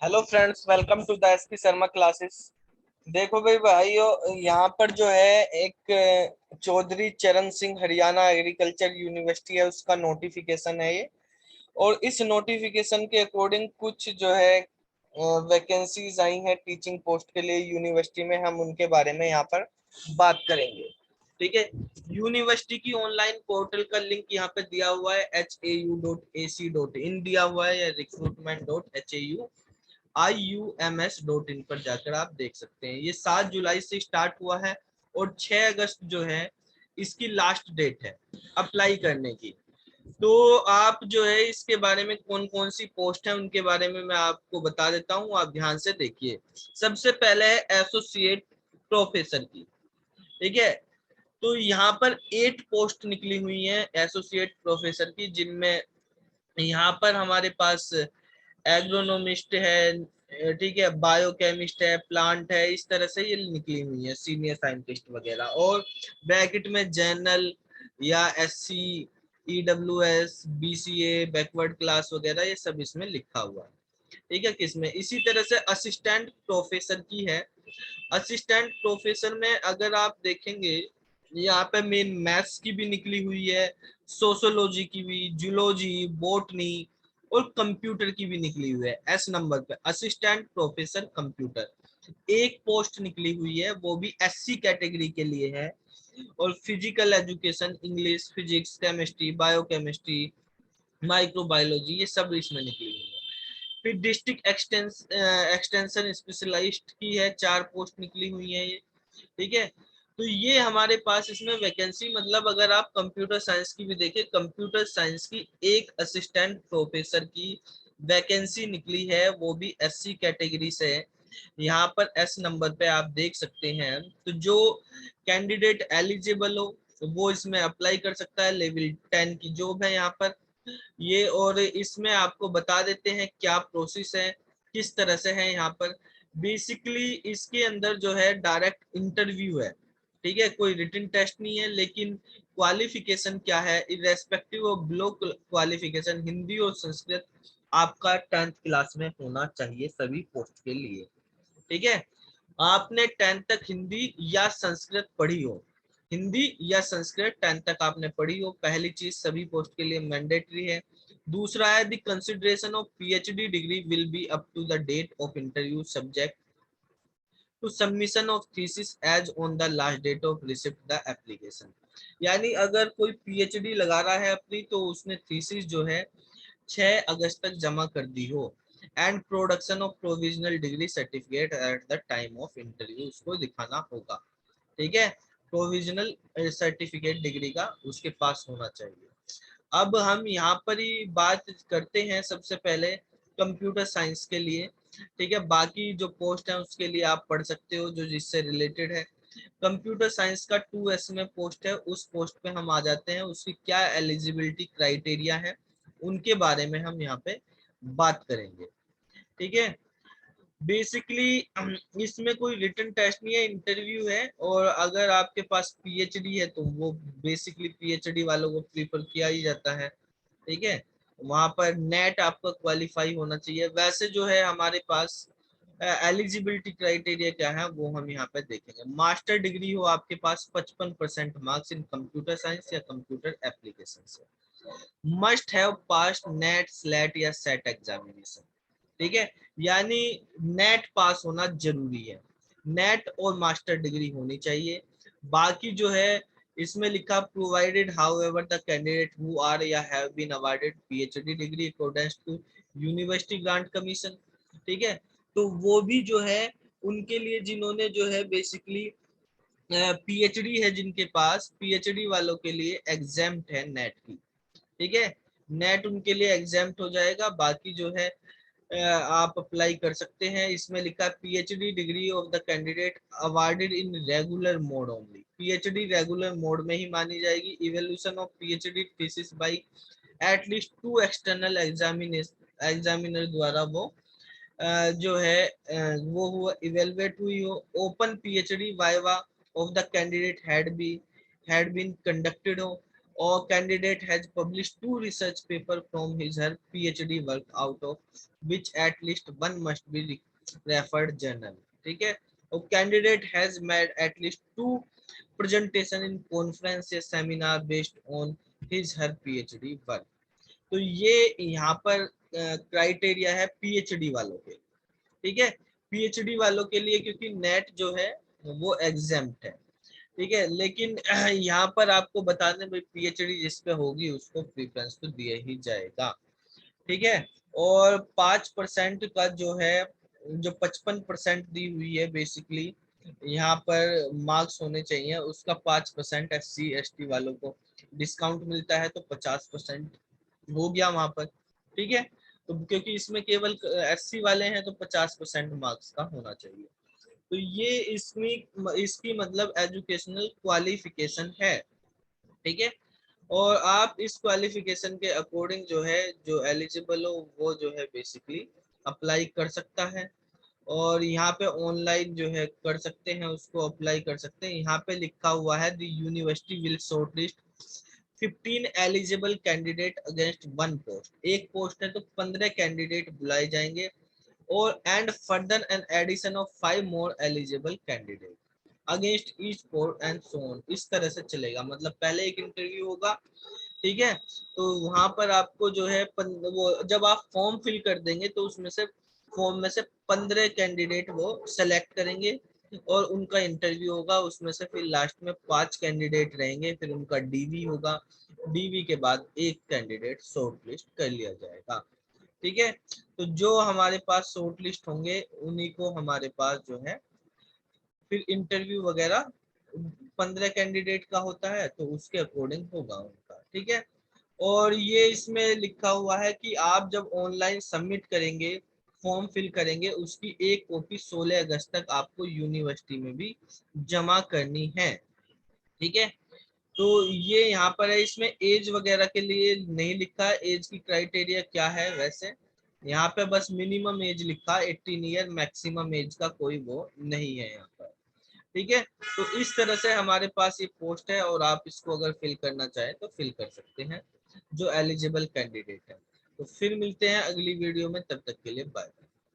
Hello friends, welcome to the SP Sharma classes. देखो भाइयों, यहाँ पर जो है एक चौधरी चरण सिंह हरियाणा एग्रीकल्चर यूनिवर्सिटी है, उसका नोटिफिकेशन है ये। और इस नोटिफिकेशन के अकॉर्डिंग कुछ जो है वैकेंसीज आई हैं टीचिंग पोस्ट के लिए यूनिवर्सिटी में। हम उनके बारे में यहाँ पर बात करेंगे। ठीक है। यूनिवर्सिटी की ऑनलाइन पोर्टल का लिंक यहाँ पे दिया हुआ है, hau.ac.in दिया हुआ है, या recruitment.hau.iums.in पर जाकर आप देख सकते हैं। ये 7 जुलाई से स्टार्ट हुआ है और 6 अगस्त जो है इसकी लास्ट डेट है अप्लाई करने की। तो आप जो है इसके बारे में कौन कौन सी पोस्ट है उनके बारे में मैं आपको बता देता हूँ, आप ध्यान से देखिए। सबसे पहले है एसोसिएट प्रोफेसर की। ठीक है। तो यहाँ पर 8 पोस्ट निकली हुई है एसोसिएट प्रोफेसर की, जिनमें यहाँ पर हमारे पास एग्रोनोमिस्ट है, ठीक है, बायोकेमिस्ट है, प्लांट है, इस तरह से ये निकली हुई है, सीनियर साइंटिस्ट वगैरह। और ब्रैकेट में जनरल या SC, EWS, BCA, backward class वगैरह ये सब इसमें लिखा हुआ है। ठीक है। किसमें इसी तरह से असिस्टेंट प्रोफेसर की है। असिस्टेंट प्रोफेसर में अगर आप देखेंगे, यहाँ पे मेन मैथ्स की भी निकली हुई है, सोशोलॉजी की भी, जूलॉजी, बॉटनी और कंप्यूटर की भी निकली हुई है। एस नंबर पे असिस्टेंट प्रोफेसर कंप्यूटर एक पोस्ट निकली हुई है, वो भी एससी कैटेगरी के लिए है। और physical education, English, physics, chemistry, biochemistry, microbiology, ये सब इसमें निकली हुई है। फिर डिस्ट्रिक्ट एक्सटेंशन स्पेशलिस्ट की है, 4 पोस्ट निकली हुई है ये। ठीक है। तो ये हमारे पास इसमें वैकेंसी, मतलब अगर आप कंप्यूटर साइंस की भी देखें, कंप्यूटर साइंस की एक असिस्टेंट प्रोफेसर की वैकेंसी निकली है, वो भी एससी कैटेगरी से है। यहाँ पर एस नंबर पे आप देख सकते हैं। तो जो कैंडिडेट एलिजिबल हो वो इसमें अप्लाई कर सकता है। लेवल 10 की जॉब है यहाँ पर ये। और इसमें आपको बता देते हैं क्या प्रोसेस है, किस तरह से है यहाँ पर। बेसिकली इसके अंदर जो है डायरेक्ट इंटरव्यू है। ठीक है। कोई रिटन टेस्ट नहीं है, लेकिन क्वालिफिकेशन क्या है, irrespective of below qualification, Hindi और संस्कृत आपका 10th क्लास में होना चाहिए सभी पोस्ट के लिए। ठीक है। आपने 10th तक हिंदी या संस्कृत पढ़ी हो, हिंदी या संस्कृत 10th तक आपने पढ़ी हो, पहली चीज सभी पोस्ट के लिए मैंडेटरी है। दूसरा है the consideration of PhD degree will be up to the date of interview subject to submission of thesis as on the last date of receipt the application. यानी अगर कोई पीएचडी लगा रहा है अपनी, तो उसने थीसिस जो है 6 अगस्त तक जमा कर दी हो। And production of provisional degree certificate at the time of interview, उसको दिखाना होगा। ठीक है। प्रोविजनल सर्टिफिकेट डिग्री का उसके पास होना चाहिए। अब हम यहाँ पर ही बात करते हैं सबसे पहले कंप्यूटर साइंस के लिए। ठीक है। बाकी जो पोस्ट है उसके लिए आप पढ़ सकते हो जो जिससे रिलेटेड है। कंप्यूटर साइंस का 2S में पोस्ट है, उस पोस्ट पे हम आ जाते हैं। उसकी क्या एलिजिबिलिटी क्राइटेरिया है उनके बारे में हम यहाँ पे बात करेंगे। ठीक है। बेसिकली इसमें कोई रिटन टेस्ट नहीं है, इंटरव्यू है। और अगर आपके पास पीएचडी है तो वो बेसिकली पीएचडी वालों को प्रीफर किया ही जाता है। ठीक है। वहां पर नेट आपका क्वालिफाई होना चाहिए। वैसे जो है हमारे पास एलिजिबिलिटी क्राइटेरिया क्या है वो हम यहाँ पे देखेंगे। मास्टर डिग्री हो आपके पास, 55% मार्क्स इन कंप्यूटर साइंस या कंप्यूटर एप्लीकेशन से। Must have pass net, slate या सेट एग्जामिनेशन। ठीक है। यानी नेट पास होना जरूरी है, नेट और मास्टर डिग्री होनी चाहिए। बाकी जो है इसमें लिखा provided however the candidate who are या have been awarded PhD degree according to university grant commission. ठीक है। तो वो भी जो है उनके लिए जिन्होंने जो है बेसिकली पीएचडी है, जिनके पास पीएचडी वालों के लिए एग्जाम्प्ट है नेट की। ठीक है। नेट उनके लिए एग्जाम्प्ट हो जाएगा। बाकी जो है आप अप्लाई कर सकते हैं। इसमें लिखा है PhD degree of the candidate awarded in regular mode only, PhD regular mode में ही मानी जाएगी। Evaluation of PhD thesis by at least 2 external examiner द्वारा वो जो है वो हुआ इवेलुएट हुई हो। Open PhD viva of the candidate had been conducted हो। or candidate has published 2 research paper from his her PhD work, out of which at least one must be referred journal. ठीक है, और candidate has made at least 2 presentation in conference या seminar based on his her PhD work. तो ये यहाँ पर criteria है PhD वालों के, ठीक है, पीएचडी वालों के लिए, क्योंकि नेट जो है वो एग्जेम्प्ट है, ठीक है, लेकिन यहाँ पर आपको बता दें भाई पीएचडी जिस पे होगी उसको प्रेफरेंस तो दिया ही जाएगा, ठीक है। और 5% का जो है, जो 55% दी हुई है बेसिकली यहाँ पर मार्क्स होने चाहिए, उसका 5% SC ST वालों को डिस्काउंट मिलता है, तो 50% हो गया वहां पर, ठीक है। तो क्योंकि इसमें केवल SC वाले हैं तो 50% मार्क्स का होना चाहिए। तो ये इसमें इसकी मतलब एजुकेशनल क्वालिफिकेशन है, ठीक है। और आप इस क्वालिफिकेशन के अकॉर्डिंग जो है, जो एलिजिबल हो वो जो है बेसिकली अप्लाई कर सकता है। और यहाँ पे ऑनलाइन जो है कर सकते हैं, उसको अप्लाई कर सकते हैं। यहाँ पे लिखा हुआ है the university will shortlist 15 eligible candidate against 1 post. एक पोस्ट है तो 15 कैंडिडेट बुलाए जाएंगे, और and further an addition of 5 more eligible candidate against each post and so on. इस तरह से चलेगा, मतलब पहले एक इंटरव्यू होगा, ठीक है, तो वहां पर आपको जो है वो जब आप फॉर्म फिल कर देंगे तो उसमें से फॉर्म में से 15 कैंडिडेट वो सेलेक्ट करेंगे और उनका इंटरव्यू होगा। उसमें से फिर लास्ट में 5 कैंडिडेट रहेंगे, फिर उनका डीवी होगा, डीवी के बाद एक कैंडिडेट शॉर्ट लिस्ट कर लिया जाएगा, ठीक है। तो जो हमारे पास शॉर्ट लिस्ट होंगे उन्हीं को हमारे पास जो है फिर इंटरव्यू वगैरह 15 कैंडिडेट का होता है, तो उसके अकॉर्डिंग होगा उनका, ठीक है। और ये इसमें लिखा हुआ है कि आप जब ऑनलाइन सबमिट करेंगे, फॉर्म फिल करेंगे, उसकी एक कॉपी 16 अगस्त तक आपको यूनिवर्सिटी में भी जमा करनी है, ठीक है। तो ये यहाँ पर है, इसमें एज वगैरह के लिए नहीं लिखा है एज की क्राइटेरिया क्या है, वैसे यहाँ पे बस मिनिमम एज लिखा 18 ईयर, मैक्सिमम एज का कोई वो नहीं है यहाँ पर, ठीक है। तो इस तरह से हमारे पास ये पोस्ट है, और आप इसको अगर फिल करना चाहें तो फिल कर सकते हैं जो एलिजिबल कैंडिडेट है। तो फिर मिलते हैं अगली वीडियो में, तब तक के लिए बाय।